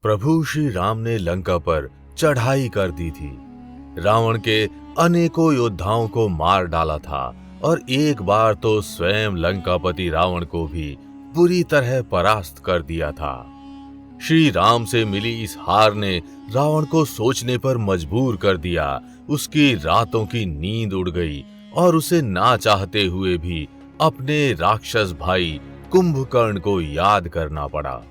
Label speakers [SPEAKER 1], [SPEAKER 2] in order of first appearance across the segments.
[SPEAKER 1] प्रभु श्री राम ने लंका पर चढ़ाई कर दी थी। रावण के अनेकों योद्धाओं को मार डाला था और एक बार तो स्वयं लंकापति रावण को भी बुरी तरह परास्त कर दिया था। श्री राम से मिली इस हार ने रावण को सोचने पर मजबूर कर दिया। उसकी रातों की नींद उड़ गई और उसे ना चाहते हुए भी अपने राक्षस भाई कुंभकर्ण को याद करना पड़ा।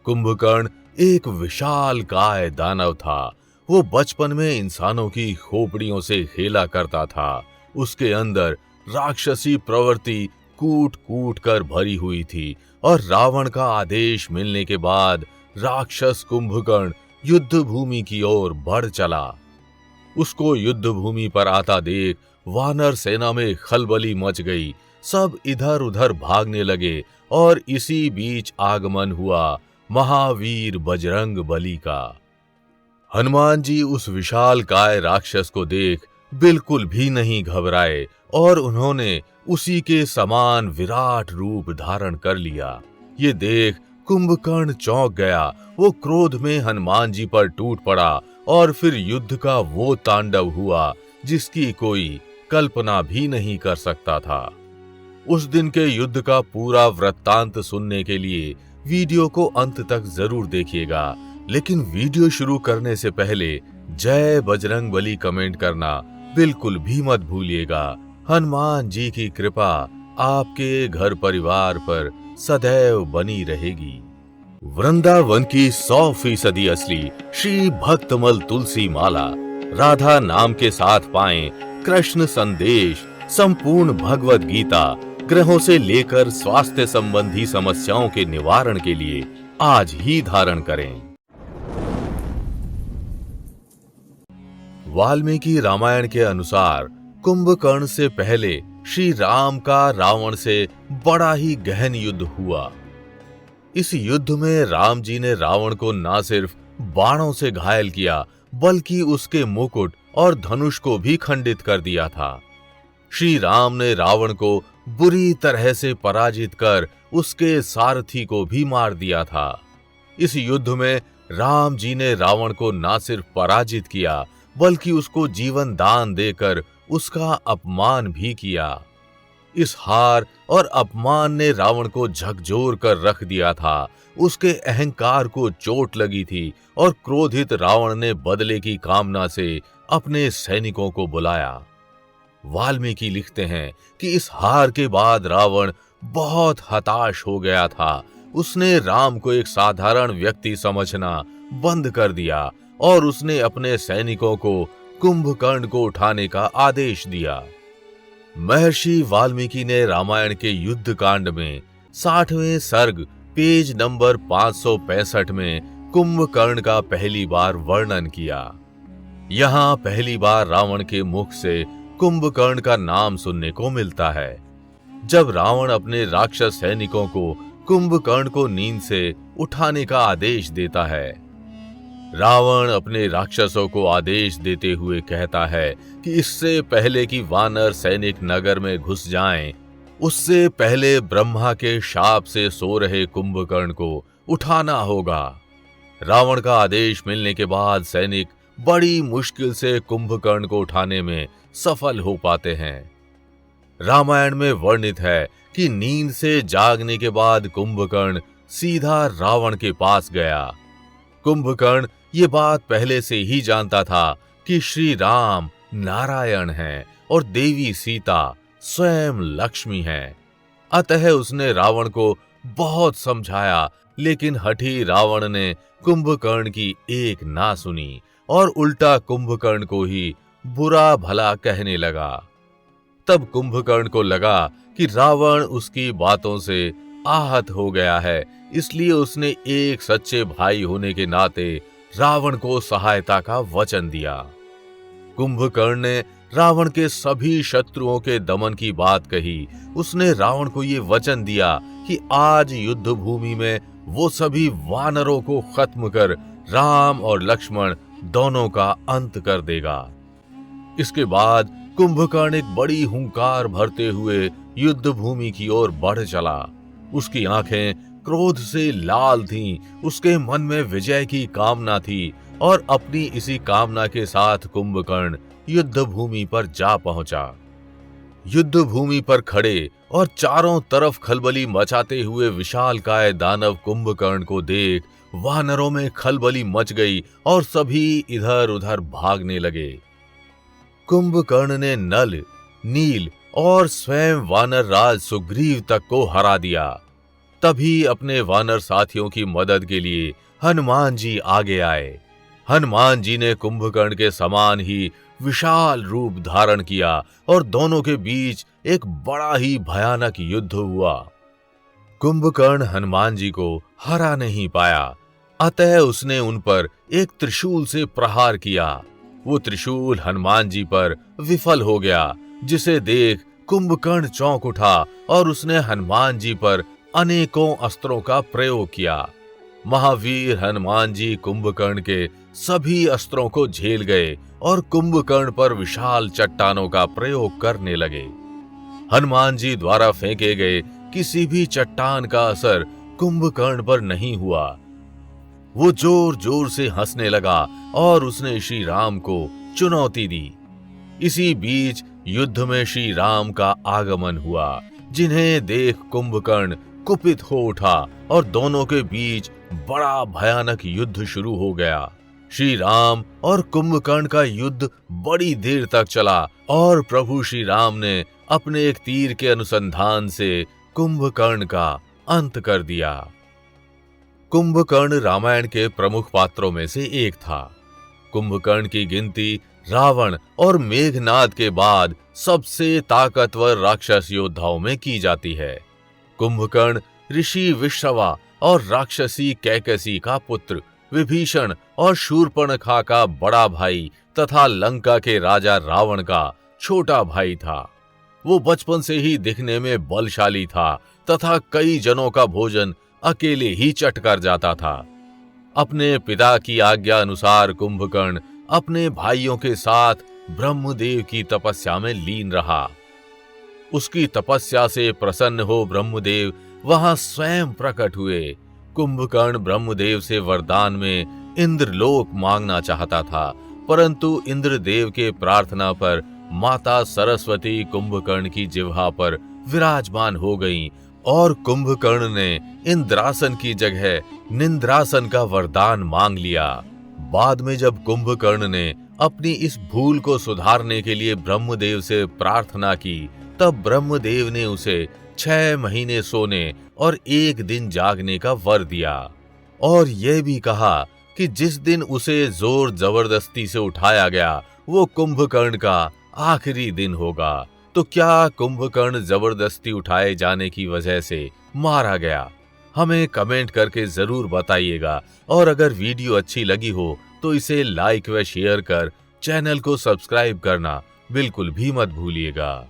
[SPEAKER 1] कुंभकर्ण एक विशाल काय दानव था। वो बचपन में इंसानों की खोपड़ियों से खेला करता था। उसके अंदर राक्षसी प्रवृत्ति कूट कूट कर भरी हुई थी और रावण का आदेश मिलने के बाद राक्षस कुंभकर्ण युद्ध भूमि की ओर बढ़ चला। उसको युद्ध भूमि पर आता देख वानर सेना में खलबली मच गई। सब इधर उधर भागने लगे और इसी बीच आगमन हुआ महावीर बजरंग बली का। हनुमान जी उस विशाल काय राक्षस को देख बिल्कुल भी नहीं घबराए और उन्होंने उसी के समान विराट रूप धारण कर लिया। ये देख कुंभकर्ण चौंक गया। वो क्रोध में हनुमान जी पर टूट पड़ा और फिर युद्ध का वो तांडव हुआ जिसकी कोई कल्पना भी नहीं कर सकता था। उस दिन के युद्ध का पूरा वृत्तांत सुनने के लिए वीडियो को अंत तक जरूर देखिएगा, लेकिन वीडियो शुरू करने से पहले जय बजरंग बली कमेंट करना बिल्कुल भी मत भूलिएगा। हनुमान जी की कृपा आपके घर परिवार पर सदैव बनी रहेगी। वृंदावन की 100% असली श्री भक्तमल तुलसी माला राधा नाम के साथ पाएं कृष्ण संदेश, संपूर्ण भगवत गीता, ग्रहों से लेकर स्वास्थ्य संबंधी समस्याओं के निवारण के लिए आज ही धारण करें। वाल्मीकि रामायण के अनुसार कुंभकर्ण से पहले श्री राम का रावण से बड़ा ही गहन युद्ध हुआ। इस युद्ध में राम जी ने रावण को न सिर्फ बाणों से घायल किया बल्कि उसके मुकुट और धनुष को भी खंडित कर दिया था। श्री राम ने रावण को बुरी तरह से पराजित कर उसके सारथी को भी मार दिया था। इस युद्ध में राम जी ने रावण को न सिर्फ पराजित किया बल्कि उसको जीवन दान देकर उसका अपमान भी किया। इस हार और अपमान ने रावण को झकझोर कर रख दिया था। उसके अहंकार को चोट लगी थी और क्रोधित रावण ने बदले की कामना से अपने सैनिकों को बुलाया। वाल्मीकि लिखते हैं कि इस हार के बाद रावण बहुत हताश हो गया था। उसने राम को एक साधारण व्यक्ति समझना बंद कर दिया और उसने अपने सैनिकों को कुंभकर्ण को उठाने का आदेश दिया। महर्षि वाल्मीकि ने रामायण के युद्ध कांड में 60वें सर्ग पेज नंबर 565 में कुंभकर्ण का पहली बार वर्णन किया। यहाँ पहली बार रावण के मुख से कुंभकर्ण का नाम सुनने को मिलता है। जब रावण अपने राक्षस सैनिकों को कुंभकर्ण को नींद से उठाने का आदेश देता है। रावण अपने राक्षसों को आदेश देते हुए कहता है कि इससे पहले कि वानर सैनिक नगर में घुस जाएं, उससे पहले ब्रह्मा के शाप से सो रहे कुंभकर्ण को उठाना होगा। रावण का आदेश मिलने के बाद सैनिक बड़ी मुश्किल से कुंभकर्ण को उठाने में सफल हो पाते हैं। रामायण में वर्णित है कि नींद से जागने के बाद कुंभकर्ण सीधा रावण के पास गया। कुंभकर्ण ये बात पहले से ही जानता था कि श्री राम नारायण हैं और देवी सीता स्वयं लक्ष्मी हैं। अतः उसने रावण को बहुत समझाया, लेकिन हठी रावण ने कुंभकर्ण की एक ना सुनी और उल्टा कुंभकर्ण को ही बुरा भला कहने लगा। तब कुंभकर्ण को लगा कि रावण उसकी बातों से आहत हो गया है, इसलिए उसने एक सच्चे भाई होने के नाते रावण को सहायता का वचन दिया। कुंभकर्ण ने रावण के सभी शत्रुओं के दमन की बात कही। उसने रावण को ये वचन दिया कि आज युद्ध भूमि में वो सभी वानरों को खत्म कर राम और लक्ष्मण दोनों का अंत कर देगा। इसके बाद कुंभकर्ण एक बड़ी हुंकार भरते हुए युद्ध भूमि की ओर बढ़ चला। उसकी आंखें क्रोध से लाल थीं। उसके मन में विजय की कामना थी और अपनी इसी कामना के साथ कुंभकर्ण युद्ध भूमि पर जा पहुंचा। युद्ध भूमि पर खड़े और चारों तरफ खलबली मचाते हुए विशालकाय दानव कुंभकर्ण को देख वानरों में खलबली मच गई और सभी इधर उधर भागने लगे। कुंभकर्ण ने नल, नील और स्वयं वानर राज सुग्रीव तक को हरा दिया। तभी अपने वानर साथियों की मदद के लिए हनुमान जी आगे आए। हनुमान जी ने कुंभकर्ण के समान ही विशाल रूप धारण किया और दोनों के बीच एक बड़ा ही भयानक युद्ध हुआ। कुंभकर्ण हनुमान जी को हरा नहीं पाया, अतः उसने उन पर एक त्रिशूल से प्रहार किया। वो त्रिशूल हनुमान जी पर विफल हो गया, जिसे देख कुंभकर्ण चौंक उठा और उसने हनुमान जी पर अनेकों अस्त्रों का प्रयोग किया। महावीर हनुमान जी कुंभकर्ण के सभी अस्त्रों को झेल गए और कुंभकर्ण पर विशाल चट्टानों का प्रयोग करने लगे। हनुमान जी द्वारा फेंके गए किसी भी चट्टान का असर कुंभकर्ण पर नहीं हुआ। वो जोर जोर से हंसने लगा और उसने श्री राम को चुनौती दी। इसी बीच युद्ध में श्री राम का आगमन हुआ, जिन्हें देख कुंभकर्ण कुपित हो उठा और दोनों के बीच बड़ा भयानक युद्ध शुरू हो गया। श्री राम और कुंभकर्ण का युद्ध बड़ी देर तक चला और प्रभु श्री राम ने अपने एक तीर के अनुसंधान से कुंभकर्ण का अंत कर दिया। कुंभकर्ण रामायण के प्रमुख पात्रों में से एक था। कुंभकर्ण की गिनती रावण और मेघनाद के बाद सबसे ताकतवर राक्षस योद्धाओं में की जाती है। कुंभकर्ण ऋषि विश्रवा और राक्षसी कैकसी का पुत्र, विभीषण और शूर्पणखा का बड़ा भाई तथा लंका के राजा रावण का छोटा भाई था। वो बचपन से ही दिखने में बलशाली था तथा कई जनों का भोजन अकेले ही चट कर जाता था। अपने पिता की आज्ञा अनुसार कुंभकर्ण अपने भाइयों के साथ ब्रह्मदेव की तपस्या में लीन रहा। उसकी तपस्या से प्रसन्न हो ब्रह्मदेव वहां स्वयं प्रकट हुए। कुंभकर्ण ब्रह्मदेव से वरदान में इंद्रलोक मांगना चाहता था, परंतु इंद्रदेव के प्रार्थना पर माता सरस्वती कुंभकर्ण की जिह्वा पर विराजमान हो गईं और कुंभकर्ण ने इंद्रासन की जगह निंद्रासन का वरदान मांग लिया। बाद में जब कुंभकर्ण ने अपनी इस भूल को सुधारने के लिए ब्रह्मदेव से प्रार्थना की, तब ब्रह्मदेव ने उसे 6 महीने सोने और 1 दिन जागने का वर दिया और यह भी कहा कि जिस दिन उसे जोर जबरदस्ती से उठाया गया वो कुंभकर्ण का आखिरी दिन होगा। तो क्या कुंभकर्ण जबरदस्ती उठाए जाने की वजह से मारा गया? हमें कमेंट करके जरूर बताइएगा और अगर वीडियो अच्छी लगी हो तो इसे लाइक व शेयर कर चैनल को सब्सक्राइब करना बिल्कुल भी मत भूलिएगा।